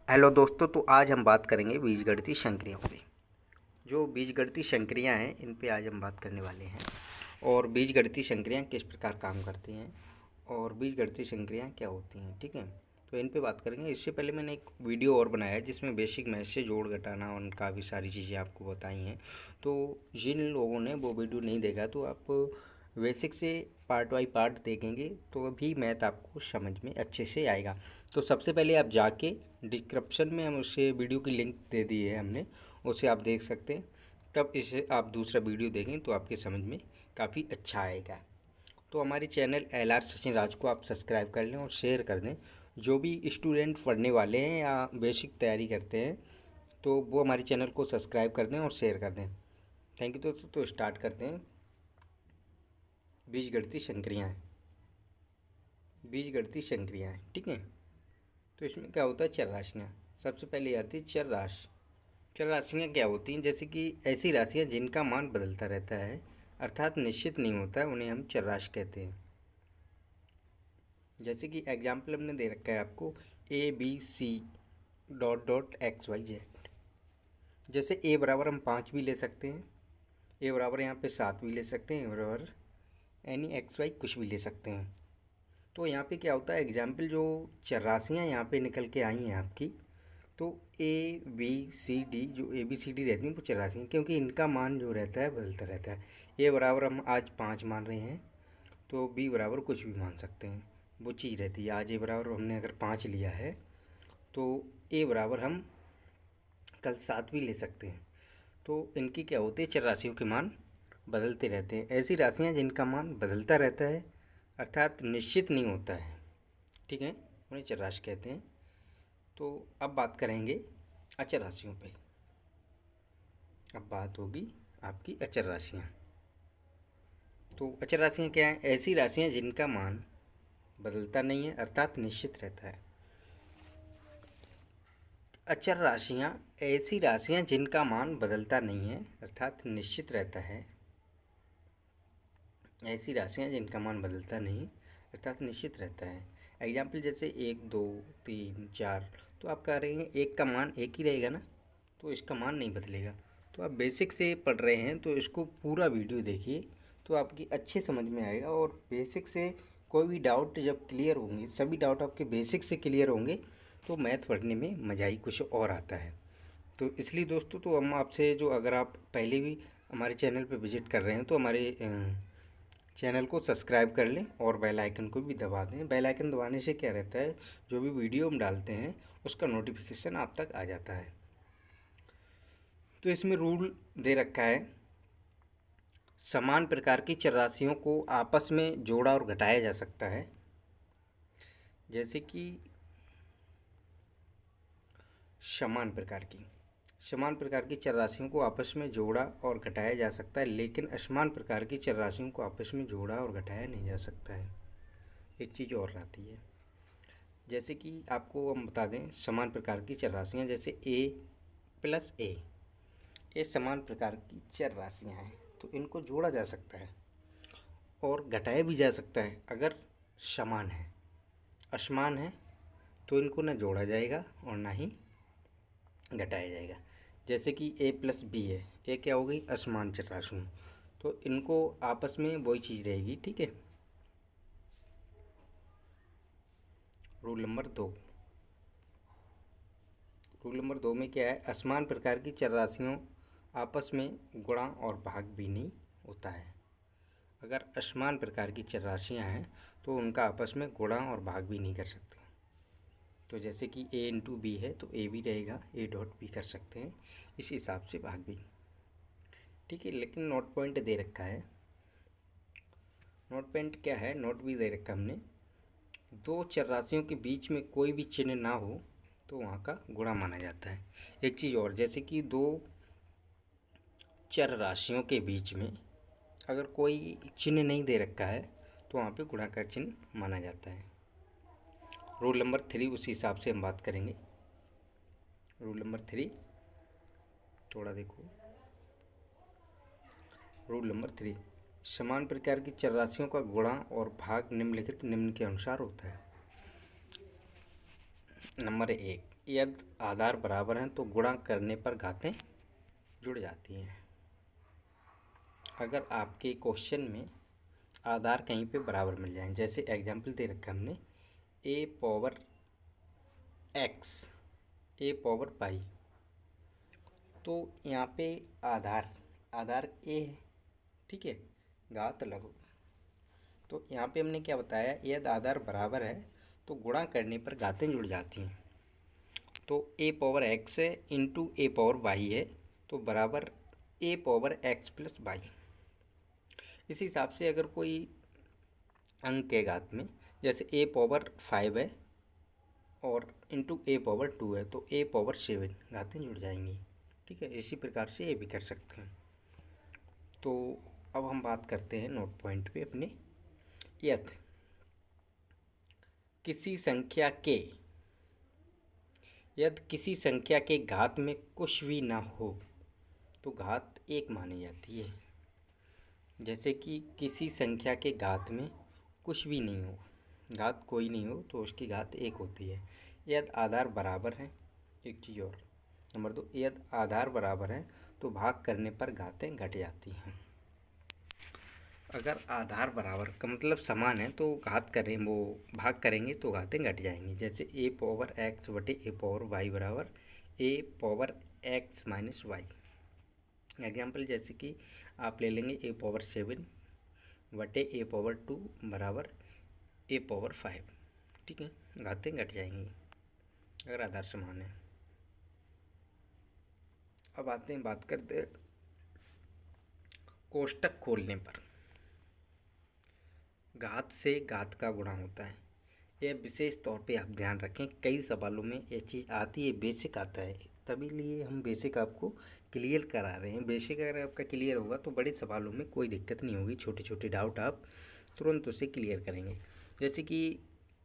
Hello दोस्तों, तो आज हम बात करेंगे बीजगणितीय संक्रियाओं पे। जो बीजगणितीय संक्रियाएं हैं इन पे आज हम बात करने वाले हैं और बीजगणितीय संक्रियाएं किस प्रकार काम करती हैं और बीजगणितीय संक्रियाएं क्या होती हैं। ठीक है, तो इन पे बात करेंगे। इससे पहले मैंने एक वीडियो और बनाया है जिसमें बेसिक मैथ से जोड़ घटाना उनका भी सारी चीज़ें आपको बताई हैं। तो जिन लोगों ने वो वीडियो नहीं देखा तो आप बेसिक से पार्ट बाई पार्ट देखेंगे तो भी मैथ आपको समझ में अच्छे से आएगा। तो सबसे पहले आप जाके डिस्क्रिप्शन में हम उससे वीडियो की लिंक दे दी है हमने, उसे आप देख सकते हैं। तब इसे आप दूसरा वीडियो देखें तो आपके समझ में काफ़ी अच्छा आएगा। तो हमारे चैनल LR सचिन राज को आप सब्सक्राइब कर लें और शेयर कर दें। जो भी स्टूडेंट पढ़ने वाले हैं या बेसिक तैयारी करते हैं तो वो हमारे चैनल को सब्सक्राइब कर दें और शेयर कर दें। थैंक यू दोस्तों। तो स्टार्ट करते हैं। बीजगणितीय संक्रियाएँ, बीजगणितीय संक्रियाएँ, ठीक है। तो इसमें क्या होता है, चर राशियाँ। सबसे पहले आती है चर राशि। चर राशियाँ क्या होती हैं, जैसे कि ऐसी राशियाँ जिनका मान बदलता रहता है अर्थात निश्चित नहीं होता है, उन्हें हम चर राशि कहते हैं। जैसे कि एग्जाम्पल हमने दे रखा है आपको ABC डॉट डॉट XYZ। जैसे ए बराबर हम 5 भी ले सकते हैं, ए बराबर यहाँ पे 7 भी ले सकते हैं, ए बराबर यानी XY कुछ भी ले सकते हैं। तो यहाँ पे क्या होता है, एग्जाम्पल जो चर राशियाँ यहाँ पे निकल के आई हैं आपकी, तो ABCD जो ABCD रहती हैं वो चर राशियाँ, क्योंकि इनका मान जो रहता है बदलता रहता है। ए बराबर हम आज 5 मान रहे हैं तो बी बराबर कुछ भी मान सकते हैं, वो चीज़ रहती है। आज ए बराबर हमने अगर 5 लिया है तो ए बराबर हम कल 7 भी ले सकते हैं। तो इनकी क्या होती है, चर राशियों के मान बदलते रहते हैं। ऐसी राशियाँ जिनका मान बदलता रहता है अर्थात निश्चित नहीं होता है, ठीक है, उन्हें चर राशि कहते हैं। तो अब बात करेंगे अचर राशियों पे। अब बात होगी आपकी अचर राशियाँ। तो अचर राशियाँ क्या हैं, ऐसी राशियाँ जिनका मान बदलता नहीं है अर्थात निश्चित रहता है। अचर राशियाँ ऐसी राशियाँ जिनका मान बदलता नहीं है अर्थात निश्चित रहता है। ऐसी राशियाँ जिनका मान बदलता नहीं अर्थात निश्चित रहता है। एग्जाम्पल जैसे 1 2 3 4, तो आप कह रहे हैं एक का मान एक ही रहेगा ना, तो इसका मान नहीं बदलेगा। तो आप बेसिक से पढ़ रहे हैं तो इसको पूरा वीडियो देखिए तो आपकी अच्छे समझ में आएगा। और बेसिक से कोई भी डाउट जब क्लियर होंगे, सभी डाउट आपके बेसिक से क्लियर होंगे तो मैथ पढ़ने में मज़ा ही कुछ और आता है। तो इसलिए दोस्तों, तो हम आपसे जो, अगर आप पहले भी हमारे चैनल पर विजिट कर रहे हैं तो हमारे चैनल को सब्सक्राइब कर लें और बेल आइकन को भी दबा दें। बेल आइकन दबाने से क्या रहता है, जो भी वीडियो हम डालते हैं उसका नोटिफिकेशन आप तक आ जाता है। तो इसमें रूल दे रखा है, समान प्रकार की चर राशियों को आपस में जोड़ा और घटाया जा सकता है। जैसे कि समान प्रकार की चर राशियों को आपस में जोड़ा और घटाया जा सकता है, लेकिन असमान प्रकार की चर राशियों को आपस में जोड़ा और घटाया नहीं जा सकता है। एक चीज़ और आती है, जैसे कि आपको हम बता दें समान प्रकार की चर राशियाँ, जैसे a प्लस ए, ये समान प्रकार की चर राशियाँ हैं तो इनको जोड़ा जा सकता है और घटाया भी जा सकता है अगर समान है। असमान है तो इनको ना जोड़ा जाएगा और ना ही घटाया जाएगा। जैसे कि a प्लस बी है, ये क्या हो गई, असमान चर राशियाँ, तो इनको आपस में वही चीज़ रहेगी, ठीक है। रूल नंबर 2, रूल नंबर 2 में क्या है, असमान प्रकार की चर राशियों आपस में गुणा और भाग भी नहीं होता है। अगर असमान प्रकार की चर राशियाँ हैं तो उनका आपस में गुणा और भाग भी नहीं कर सकते। तो जैसे कि a इंटू बी है तो a भी रहेगा, a डॉट बी कर सकते हैं, इस हिसाब से भाग भी, ठीक है। लेकिन नोट पॉइंट दे रखा है, नोट पॉइंट क्या है, नोट भी दे रखा हमने, दो चर राशियों के बीच में कोई भी चिन्ह ना हो तो वहाँ का गुणा माना जाता है। एक चीज़ और, जैसे कि दो चर राशियों के बीच में अगर कोई चिन्ह नहीं दे रखा है तो वहाँ पे गुणा का चिन्ह माना जाता है। रूल नंबर 3 उसी हिसाब से हम बात करेंगे। रूल नंबर 3 थोड़ा देखो, रूल नंबर 3, समान प्रकार की चर राशियों का गुणा और भाग निम्न के अनुसार होता है। नंबर 1, यदि आधार बराबर हैं तो गुणा करने पर घातें जुड़ जाती हैं। अगर आपके क्वेश्चन में आधार कहीं पे बराबर मिल जाएं, जैसे एग्जाम्पल दे रखा है हमने ए पावर एक्स ए पावर पाई, तो यहाँ पे आधार आधार ए है, ठीक है, घात अलग हो। तो यहाँ पे हमने क्या बताया, यदि आधार बराबर है तो गुणा करने पर घातें जुड़ जाती हैं। तो ए पावर एक्स है इंटू ए पावर वाई है, तो बराबर A power x plus Y. इस हिसाब से अगर कोई अंक के घात में, जैसे ए पावर 5 है और इंटू ए पावर 2 है, तो ए पावर 7 घातें जुड़ जाएंगी, ठीक है। इसी प्रकार से ये भी कर सकते हैं। तो अब हम बात करते हैं नोट पॉइंट पे अपने। यदि किसी संख्या के घात में कुछ भी ना हो तो घात एक मानी जाती है। जैसे कि किसी संख्या के घात में कुछ भी नहीं हो, घात कोई नहीं हो, तो उसकी घात एक होती है। यदि आधार बराबर है, एक चीज़ और, नंबर 2, यदि आधार बराबर है तो भाग करने पर घातें घट जाती हैं। अगर आधार बराबर का मतलब समान है तो भाग करेंगे तो घातें घट जाएंगी। जैसे ए पावर एक्स बटे ए पावर वाई बराबर A power X minus Y. Example जैसे कि आप ले लेंगे ए पावर 7 बटे ए पावर 2 बराबर ए पावर 5, ठीक है, घातें घट जाएंगी अगर आधार समान है। अब बात करते हैं कोष्टक खोलने पर घात से घात का गुणा होता है। यह विशेष तौर पे आप ध्यान रखें, कई सवालों में ये चीज़ आती है, बेसिक आता है, तभी लिए हम बेसिक आपको क्लियर करा रहे हैं। बेसिक अगर आपका क्लियर होगा तो बड़े सवालों में कोई दिक्कत नहीं होगी, छोटे छोटे डाउट आप तुरंत उसे क्लियर करेंगे। जैसे कि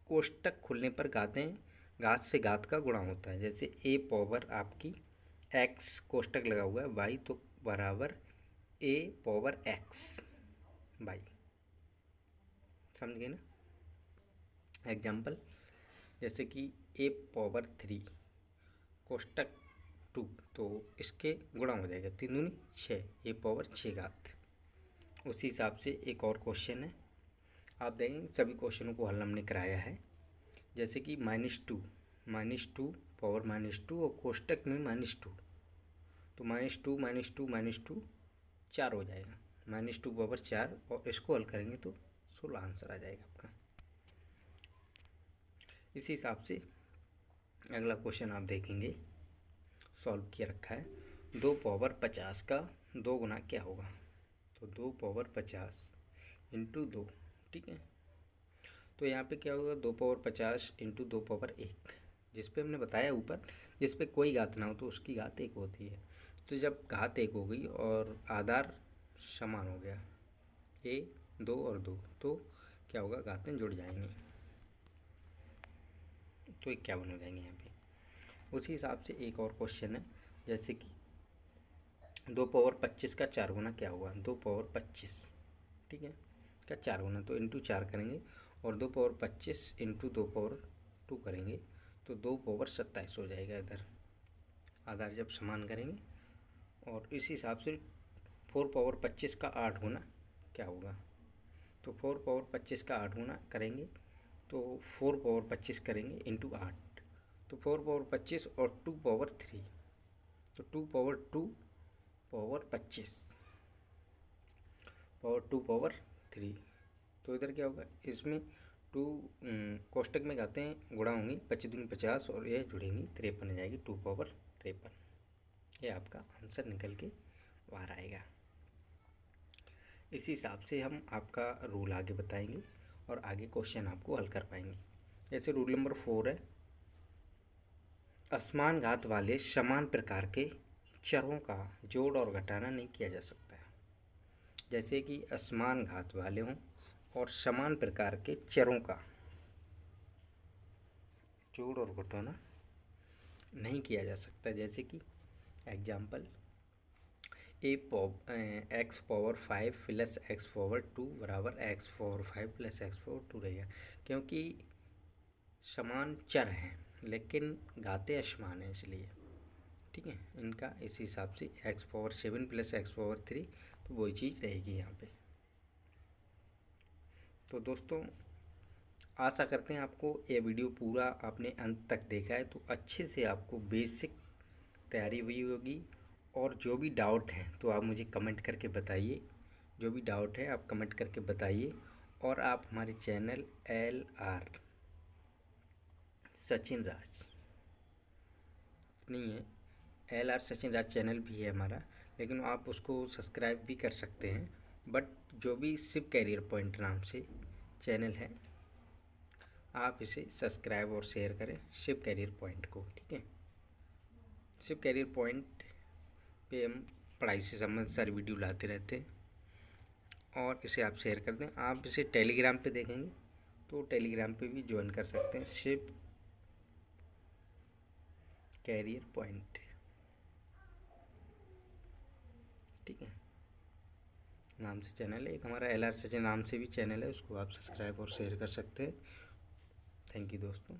कोष्टक खुलने पर घात से घात का गुणा होता है। जैसे ए पावर आपकी एक्स कोष्टक लगा हुआ है वाई, तो बराबर ए पावर एक्स वाई, समझ गए ना। एग्जाम्पल जैसे कि ए पावर 3 कोष्टक 2, तो इसके गुणा हो जाएगा 3 दूनी 6, ए पावर 6 घात। उसी हिसाब से एक और क्वेश्चन है, आप देखेंगे सभी क्वेश्चनों को हल हमने कराया है। जैसे कि -2 पावर -2 और कोष्टक में -2, तो -2 4 हो जाएगा, -2 पावर 4, और इसको हल करेंगे तो 16 आंसर आ जाएगा आपका। इसी हिसाब से अगला क्वेश्चन आप देखेंगे सॉल्व किया रखा है। 2 पावर 50 का 2 गुना क्या होगा, तो 2 पावर 50 इंटू 2, ठीक है। तो यहाँ पे क्या होगा, 2 पावर 50 इंटू 2 पावर 1, जिस पे हमने बताया ऊपर, जिस पे कोई घात ना हो तो उसकी घात 1 होती है। तो जब घात 1 हो गई और आधार समान हो गया, ए 2 और 2, तो क्या होगा, घातें जुड़ जाएंगी, तो 51 हो जाएंगे यहाँ पे। उसी हिसाब से एक और क्वेश्चन है, जैसे कि 2 पावर 25 का 4 गुना क्या होगा, 2 पावर 25, ठीक है, का 4 गुना, तो इंटू 4 करेंगे, और 2 पावर 25 इंटू 2 पावर 2 करेंगे तो 2 पावर 27 हो जाएगा इधर, आधार जब समान करेंगे। और इसी हिसाब से 4 पावर 25 का 8 गुना क्या होगा, तो 4 पावर 25 का 8 गुना करेंगे तो 4 पावर 25 करेंगे इंटू 8, तो 4 पावर 25 और 2 पावर 3, तो 2 पावर 2 पावर 25 पावर 2 पावर 3, तो इधर क्या होगा, इसमें 2 कोष्टक में घाते हैं गुणा होंगी, 25 दूनी 50 और ये जुड़ेंगी 53 आ जाएगी, 2 पावर 53। ये आपका आंसर निकल के बाहर आएगा। इसी हिसाब से हम आपका रूल आगे बताएंगे और आगे क्वेश्चन आपको हल कर पाएंगे। जैसे रूल नंबर 4 है, असमान घात वाले समान प्रकार के चरों का जोड़ और घटाना नहीं किया जा सकता है। जैसे कि असमान घात वाले हों और समान प्रकार के चरों का जोड़ और घटाना नहीं किया जा सकता। जैसे कि example x power 5 plus x power 2 बराबर x power 5 plus x power 2 रहेगा, क्योंकि समान चर हैं, लेकिन गाते आसमान है इसलिए, ठीक है। इनका इस हिसाब से x⁴ प्लस x⁴, तो वही चीज़ रहेगी यहाँ पे। तो दोस्तों आशा करते हैं आपको ये वीडियो पूरा आपने अंत तक देखा है तो अच्छे से आपको बेसिक तैयारी हुई होगी। और जो भी डाउट है तो आप मुझे कमेंट करके बताइए, जो भी डाउट है आप कमेंट करके बताइए। और आप हमारे चैनल LR सचिन राज नहीं है, LR सचिन राज चैनल भी है हमारा, लेकिन आप उसको सब्सक्राइब भी कर सकते हैं। बट जो भी शिव कैरियर पॉइंट नाम से चैनल है, आप इसे सब्सक्राइब और शेयर करें शिव कैरियर पॉइंट को, ठीक है। शिव कैरियर पॉइंट पे हम पढ़ाई से संबंधित सारी वीडियो लाते रहते हैं। और इसे आप शेयर कर दें। आप इसे टेलीग्राम पे देखेंगे तो टेलीग्राम पे भी ज्वाइन कर सकते हैं, शिव कैरियर पॉइंट, ठीक है, नाम से चैनल है। एक हमारा LR सचिन नाम से भी चैनल है, उसको आप सब्सक्राइब और शेयर कर सकते हैं। थैंक यू दोस्तों।